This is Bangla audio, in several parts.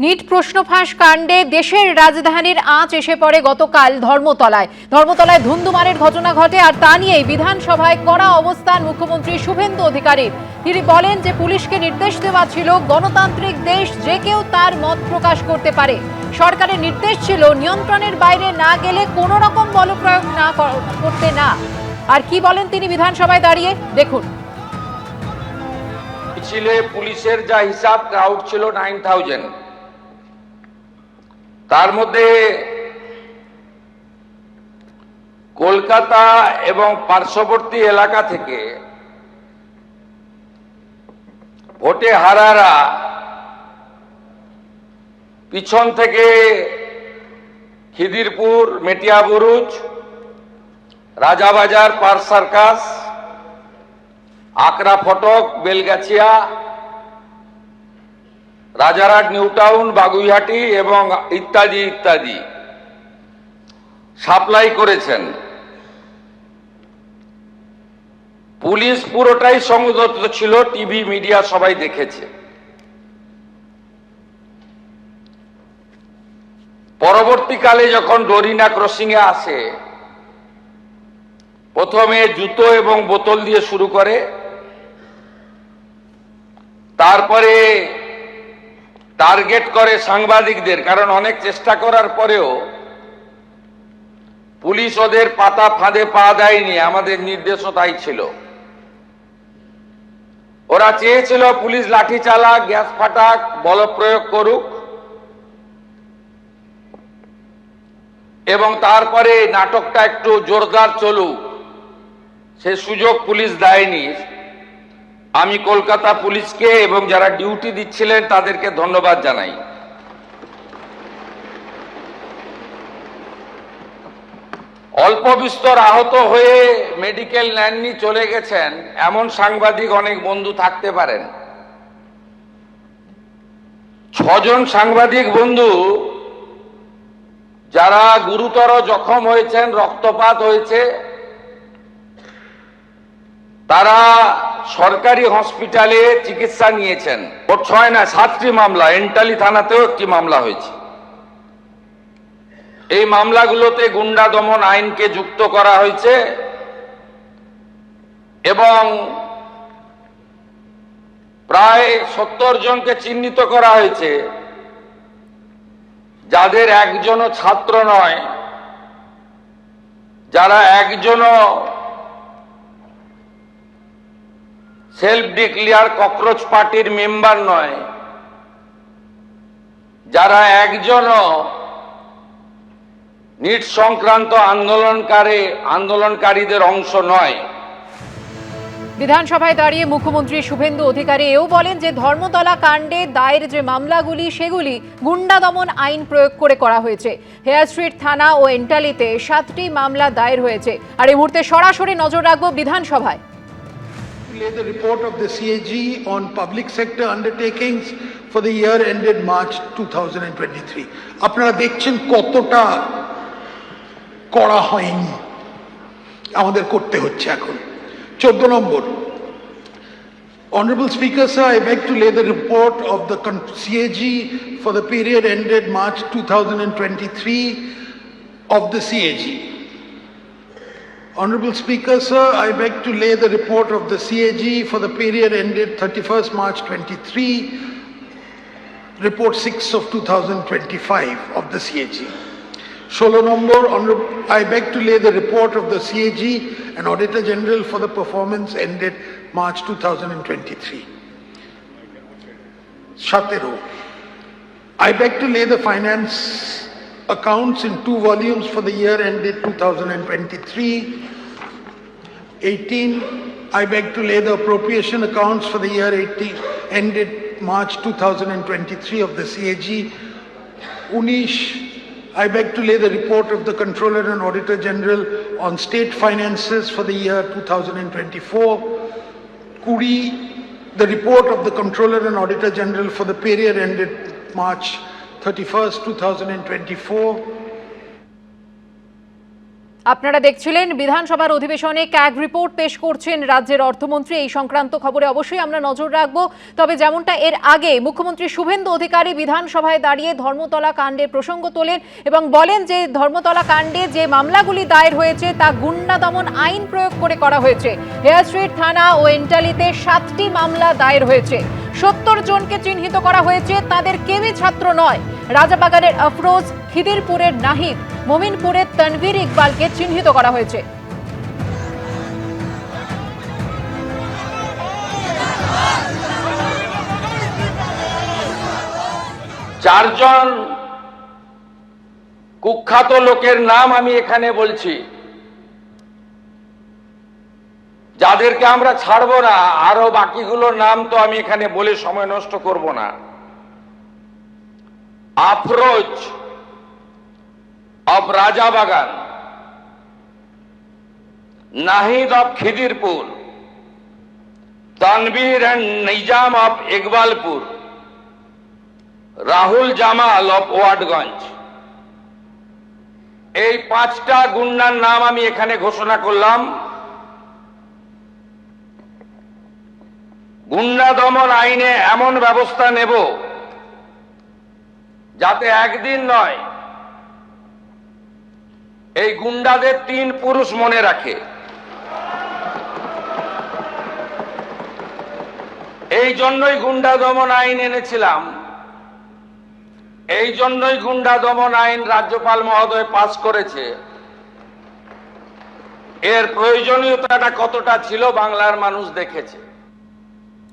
নিট প্রশ্ন ফাঁস কাণ্ডে দেশের রাজধানীর আঁচ এসে পড়ে গতকাল ধর্মতলায় ধুন্ধুমারের ঘটনা ঘটে, আর তা নিয়েই বিধানসভায় কড়া অবস্থান মুখ্যমন্ত্রী শুভেন্দু অধিকারীর। তিনি বলেন যে পুলিশকে নির্দেশ দেওয়া ছিল, গণতান্ত্রিক দেশ যে কেউ তার মত প্রকাশ করতে পারে। সরকারের নির্দেশ ছিল নিয়ন্ত্রণের বাইরে না গেলে কোনো রকম বলপ্রয়োগ না করতে না। আর কি বলেন তিনি বিধানসভায় দাঁড়িয়ে, দেখুন। মিছিলে পুলিশের যা হিসাব, ক্রাউড ছিল 9000, তার মধ্যে কলকাতা এবং পার্শ্ববর্তী এলাকা থেকে ভোটে হারারা পিছন থেকে খিদিরপুর, মেটিয়াবুরুজ, রাজাবাজার, পার্ক সার্কাস, আকরা ফটক, বেলগাছিয়া, রাজারহাট, নিউ টাউন, বাগুইহাটি এবং ইত্যাদি ইত্যাদি সাপ্লাই করেছেন। পুলিশ পুরোটাই সংযত ছিল, টিভি মিডিয়া সবাই দেখেছে। পরবর্তীকালে যখন ডোরিনা ক্রসিং এ আসে, প্রথমে জুতো এবং বোতল দিয়ে শুরু করে, তারপরে টার্গেট করে সাংবাদিকদের, কারণ অনেক চেষ্টা করার পরেও পুলিশ ওদের পাতা ফাঁদে পা দেয়নি। আমাদের নির্দেশও তাই ছিল। ওরা চেয়েছিল পুলিশ লাঠি চালাক, গ্যাস ফাটাক, বলপ্রয়োগ করুক, এবং তারপরে নাটকটা একটু জোরদার চলুক। সে সুযোগ পুলিশ দেয়নি। আমি কলকাতা পুলিশকে এবং যারা ডিউটি দিচ্ছিলেন তাদেরকে ধন্যবাদ জানাই। অল্প বিস্তর আহত হয়ে মেডিকেল নেননি, চলে গেছেন এমন সাংবাদিক অনেক বন্ধু থাকতে পারেন। 6 জন সাংবাদিক বন্ধু যারা গুরুতর জখম হয়েছেন, রক্তপাত হয়েছে, তারা সরকারি হসপিটালে চিকিৎসা নিয়েছেন। ওর 6 না 7টি মামলা, এন্টালি থানাতেও একটি মামলা হয়েছে। এই মামলাগুলোতে গুন্ডা দমন আইনকে যুক্ত করা হয়েছে এবং প্রায় 70 জনকে চিহ্নিত করা হয়েছে, যাদের একজনও ছাত্র নয়, যারা একজনও সেলফ ডিক্লেয়ার ককরোচ পার্টির মেম্বার নয়, যারা একজনও নিট সংক্রান্ত আন্দোলনকারীদের অংশ নয়। বিধানসভায় দাঁড়িয়ে মুখ্যমন্ত্রী শুভেন্দু অধিকারী এও বলেন যে ধর্মতলা কাণ্ডে দায়ের যে মামলাগুলি, সেগুলি গুন্ডা দমন আইন প্রয়োগ করে করা হয়েছে। হেয়ার স্ট্রিট থানা ও এন্টালিতে 7টি মামলা দায়ের হয়েছে। আর এই মুহূর্তে সরাসরি নজর রাখবো বিধানসভায়। The report of the CAG on public sector undertakings for the year ended March 2023. আপনারা দেখছেন কতটা করা হয়নি, আমাদের করতে হচ্ছে এখন। 14 নম্বর, Honorable Speaker sir, I beg to lay the report of the CAG for the period ended March 2023 of the CAG. Honorable Speaker sir, I beg to lay the report of the CAG for the period ended 31st March 23, report 6 of 2025 of the CAG. 16 number, I beg to lay the report of the CAG and Auditor General for the performance ended March 2023. 17, I beg to lay the finance accounts in 2 volumes for the year ended 2023. 18, I beg to lay the appropriation accounts for the year ended March 2023 of the CAG. 19, I beg to lay the report of the Controller and Auditor General on state finances for the year 2024. 20, the report of the Controller and Auditor General for the period ended March 31st, 2024. আপনারা দেখছিলেন বিধানসভার অধিবেশনে ক্যাগ রিপোর্ট পেশ করছেন রাজ্যের অর্থমন্ত্রী। এই সংক্রান্ত খবরে অবশ্যই আমরা নজর রাখব। তবে যেমনটা এর আগে মুখ্যমন্ত্রী শুভেন্দু অধিকারী বিধানসভায় দাঁড়িয়ে ধর্মতলা কাণ্ডের প্রসঙ্গ তোলেন এবং বলেন যে ধর্মতলা কাণ্ডে যে মামলাগুলি দায়ের হয়েছে তা গুন্ডা দমন আইন প্রয়োগ করে করা হয়েছে। হেয়ার স্ট্রিট থানা ও এন্টালিতে 7টি মামলা দায়ের হয়েছে। 70 জনকে চিহ্নিত করা হয়েছে, তাদের কেউই ছাত্র নয়। রাজাবাগানের আফরোজ, খিদিরপুরের নাহিদ, মোমিনপুরের তানভীর ইকবালকে চিহ্নিত করা হয়েছে। চারজন কুখ্যাত লোকের নাম আমি এখানে বলছি, যাদেরকে আমরা ছাড়বো না। আরো বাকিগুলোর নাম তো আমি এখানে বলে সময় নষ্ট করব না। Afroz of Rajabagan, Nahid of Khidirpur, Tanvir and Nizam of Iqbalpur, Rahul Jamal of Wadganj। এই 5টা গুন্ডার নাম আমি এখানে ঘোষণা করলাম। গুন্ডা দমন আইনে এমন ব্যবস্থা নেব যাতে একদিন নয়, এই গুন্ডাদের 3 পুরুষ মনে রাখে। এই জন্যই গুন্ডা দমন আইন এনেছিলাম, এই জন্যই গুন্ডা দমন আইন রাজ্যপাল মহোদয় পাস করেছে। এর প্রয়োজনীয়তাটা কতটা ছিল বাংলার মানুষ দেখেছে।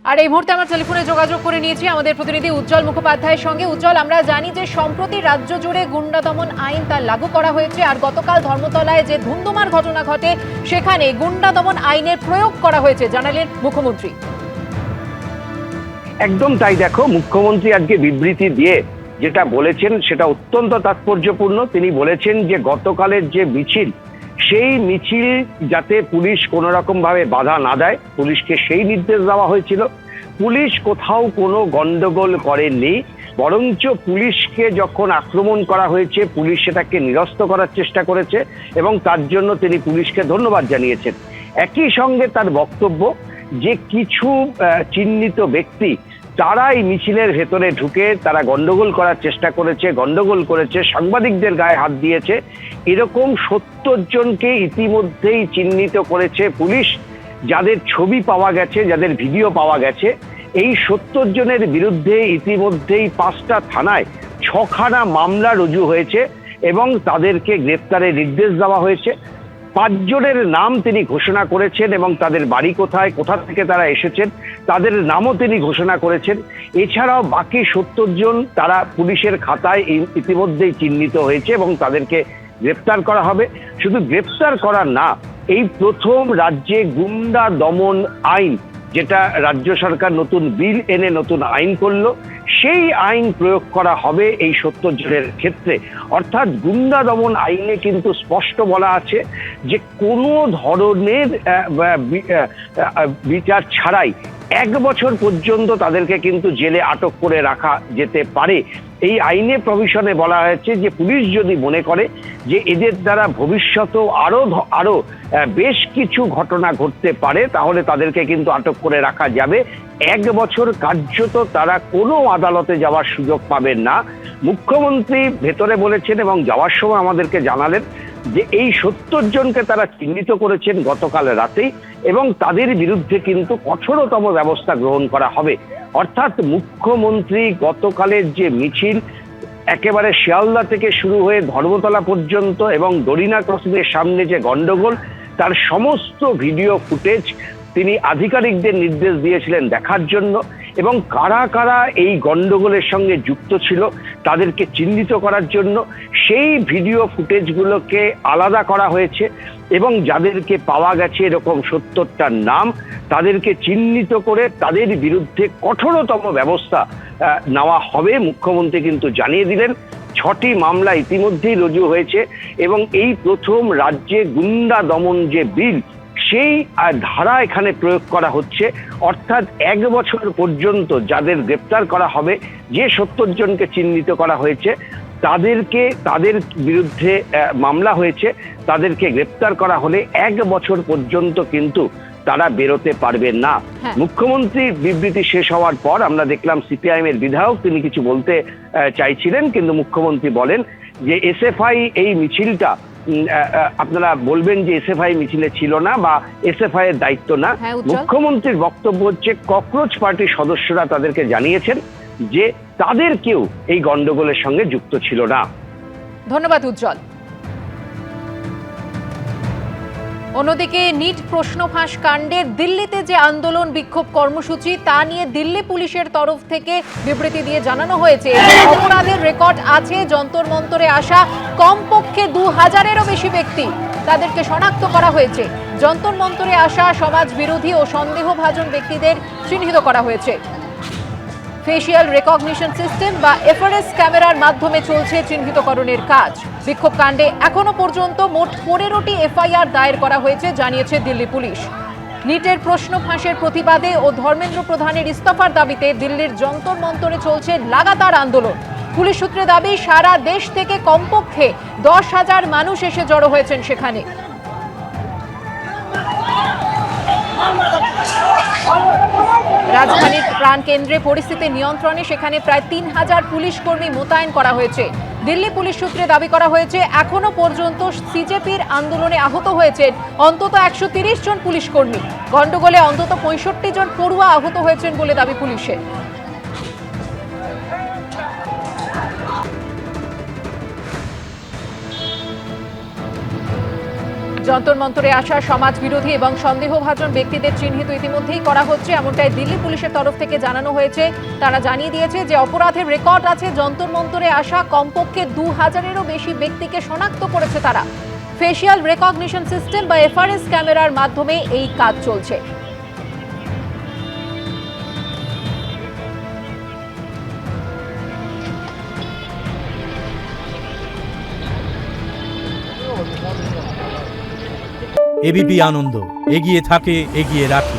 আর এই মুহূর্তে আমরা টেলিফোনে যোগাযোগ করে নিয়েছি আমাদের প্রতিনিধি উজ্জ্বল মুখোপাধ্যায়ের সঙ্গে। উজ্জ্বল, আমরা জানি যে সম্প্রতি রাজ্য জুড়ে গুন্ডা দমন আইন তা লাগু করা হয়েছে, আর গতকাল ধর্মতলায় যে ধুন্ধুমার ঘটনা ঘটে সেখানে গুন্ডা দমন আইনের প্রয়োগ করা হয়েছে, জানালেন মুখ্যমন্ত্রী। একদম তাই। দেখো, মুখ্যমন্ত্রী আজকে বিবৃতি দিয়ে যেটা বলেছেন সেটা অত্যন্ত তাৎপর্যপূর্ণ। তিনি বলেছেন যে গতকালের যে মিছিল, সেই মিছিল যাতে পুলিশ কোনো রকম ভাবে বাধা না দেয়, পুলিশকে সেই নির্দেশ দেওয়া হয়েছিল। পুলিশ কোথাও কোনো গন্ডগোল করেননি, বরঞ্চ পুলিশকে যখন আক্রমণ করা হয়েছে পুলিশ সেটাকে নিরস্ত করার চেষ্টা করেছে এবং তার জন্য তিনি পুলিশকে ধন্যবাদ জানিয়েছেন। একই সঙ্গে তার বক্তব্য যে কিছু চিহ্নিত ব্যক্তি তারা এই মিছিলের ভেতরে ঢুকে তারা গন্ডগোল করার চেষ্টা করেছে, গন্ডগোল করেছে, সাংবাদিকদের গায়ে হাত দিয়েছে। এরকম 70 জনকে ইতিমধ্যেই চিহ্নিত করেছে পুলিশ, যাদের ছবি পাওয়া গেছে, যাদের ভিডিও পাওয়া গেছে। এই 70 জনের বিরুদ্ধে ইতিমধ্যেই 5টা থানায় 6খানা মামলা রুজু হয়েছে এবং তাদেরকে গ্রেপ্তারের নির্দেশ দেওয়া হয়েছে। 5 জনের নাম তিনি ঘোষণা করেছেন এবং তাদের বাড়ি কোথায়, কোথা থেকে তারা এসেছেন তাদের নামও তিনি ঘোষণা করেছেন। এছাড়াও বাকি 70 জন তারা পুলিশের খাতায় ইতিমধ্যেই চিহ্নিত হয়েছে এবং তাদেরকে গ্রেপ্তার করা হবে। শুধু গ্রেপ্তার করা না, এই প্রথম রাজ্যে গুন্ডা দমন আইন, যেটা রাজ্য সরকার নতুন বিল এনে নতুন আইন করলো, সেই আইন প্রয়োগ করা হবে এই 70 জনের ক্ষেত্রে। অর্থাৎ গুন্ডা দমন আইনে কিন্তু স্পষ্ট বলা আছে যে কোনো ধরনের বিচার ছাড়াই 1 বছর পর্যন্ত তাদেরকে কিন্তু জেলে আটক করে রাখা যেতে পারে। এই আইনে প্রভিশনে বলা হয়েছে যে পুলিশ যদি মনে করে যে এদের দ্বারা ভবিষ্যতেও আরো বেশ কিছু ঘটনা ঘটতে পারে, তাহলে তাদেরকে কিন্তু আটক করে রাখা যাবে। 1 বছর কার্যত তারা কোনো আদালতে যাওয়ার সুযোগ পাবেন না। মুখ্যমন্ত্রী ভেতরে বলেছেন এবং যাওয়ার সময় আমাদেরকে জানালেন যে এই 70 জনকে তারা চিহ্নিত করেছেন গতকাল রাতেই এবং তাদের বিরুদ্ধে কিন্তু কঠোরতম ব্যবস্থা গ্রহণ করা হবে। অর্থাৎ মুখ্যমন্ত্রী গতকালের যে মিছিল একেবারে শিয়ালদা থেকে শুরু হয়ে ধর্মতলা পর্যন্ত এবং দরিনা ক্রসিংয়ের সামনে যে গন্ডগোল, তার সমস্ত ভিডিও ফুটেজ তিনি আধিকারিকদের নির্দেশ দিয়েছিলেন দেখার জন্য এবং কারা কারা এই গন্ডগোলের সঙ্গে যুক্ত ছিল তাদেরকে চিহ্নিত করার জন্য সেই ভিডিও ফুটেজগুলোকে আলাদা করা হয়েছে এবং যাদেরকে পাওয়া গেছে এরকম 70টা নাম, তাদেরকে চিহ্নিত করে তাদের বিরুদ্ধে কঠোরতম ব্যবস্থা নেওয়া হবে। মুখ্যমন্ত্রী কিন্তু জানিয়ে দিলেন 6টি মামলা ইতিমধ্যেই রুজু হয়েছে এবং এই প্রথম রাজ্যে গুন্ডা দমন যে বিল, সেই ধারা এখানে প্রয়োগ করা হচ্ছে। অর্থাৎ 1 বছর পর্যন্ত যাদের গ্রেপ্তার করা হবে, যে 70 জনকে চিহ্নিত করা হয়েছে তাদের বিরুদ্ধে মামলা হয়েছে, তাদেরকে গ্রেপ্তার করা হলে 1 বছর পর্যন্ত কিন্তু তারা বেরোতে পারবেন না। মুখ্যমন্ত্রীর বিবৃতি শেষ হওয়ার পর আমরা দেখলাম সিপিআইএম এর বিধায়ক তিনি কিছু বলতে চাইছিলেন, কিন্তু মুখ্যমন্ত্রী বলেন যে এসএফআই এই মিছিলটা আপনারা বলবেন যে এসএফআই মিছিলে ছিল না বা এসএফআই এর দায়িত্ব না। মুখ্যমন্ত্রীর বক্তব্য হচ্ছে ককরোচ পার্টির সদস্যরা তাদেরকে জানিয়েছেন যে তাদের কেউ এই গন্ডগোলের সঙ্গে যুক্ত ছিল না। ধন্যবাদ উজ্জ্বল। অন্যদিকে নিট প্রশ্ন ফাঁস কাণ্ডে দিল্লিতে যে আন্দোলন বিক্ষোভ কর্মসূচি তা নিয়ে দিল্লি পুলিশের তরফ থেকে বিবৃতি দিয়ে জানানো হয়েছে অপরাধের রেকর্ড আছে, যন্তর মন্তরে আসা কমপক্ষে 2000-এরও বেশি ব্যক্তি তাদেরকে শনাক্ত করা হয়েছে। যন্তর মন্তরে আসা সমাজ বিরোধী ও সন্দেহভাজন ব্যক্তিদের চিহ্নিত করা হয়েছে। ফেশিয়াল রেকগনিশন সিস্টেম বা এফআরএস ক্যামেরার মাধ্যমে চলছে চিহ্নিতকরণের কাজ। বিক্ষোভ কাণ্ডে এখনো পর্যন্ত মোট 15টি এফআইআর দায়ের করা হয়েছে জানিয়েছে দিল্লি পুলিশ। নিটের প্রশ্ন ফাঁসের প্রতিবাদে ও ধর্মেন্দ্র প্রধানের ইস্তফার দাবিতে দিল্লির যন্তর মন্তরে চলছে লাগাতার আন্দোলন। পুলিশ সূত্রে দাবি সারা দেশ থেকে কমপক্ষে 10,000 মানুষ এসে জড়ো হয়েছেন সেখানে। রাজধানীর প্রাণকেন্দ্রে পরিস্থিতি নিয়ন্ত্রণে সেখানে প্রায় 3000 পুলিশ কর্মী মোতায়েন করা হয়েছে। দিল্লি পুলিশ সূত্রে দাবি করা হয়েছে এখনো পর্যন্ত সিজেপির আন্দোলনে আহত হয়েছেন অন্তত 130 জন পুলিশ কর্মী। গন্ডগোলে অন্তত 65 জন পড়ুয়া আহত হয়েছেন বলে দাবি পুলিশের। যন্তর মন্তরে আসা সমাজ বিরোধী এবং সন্দেহভাজন ব্যক্তিদের চিহ্নিত ইতিমধ্যেই করা হচ্ছে, এমনটাই দিল্লি পুলিশের তরফ থেকে জানানো হয়েছে। তারা জানিয়ে দিয়েছে যে অপরাধের রেকর্ড আছে, যন্তর মন্তরে আসা কমপক্ষে 2000-এরও বেশি ব্যক্তিকে শনাক্ত করেছে তারা। ফেশিয়াল রেকগনিশন সিস্টেম বা এফআরএস ক্যামেরার মাধ্যমে এই কাজ চলছে। এবিপি আনন্দ এগিয়ে থাকে, এগিয়ে রাখে।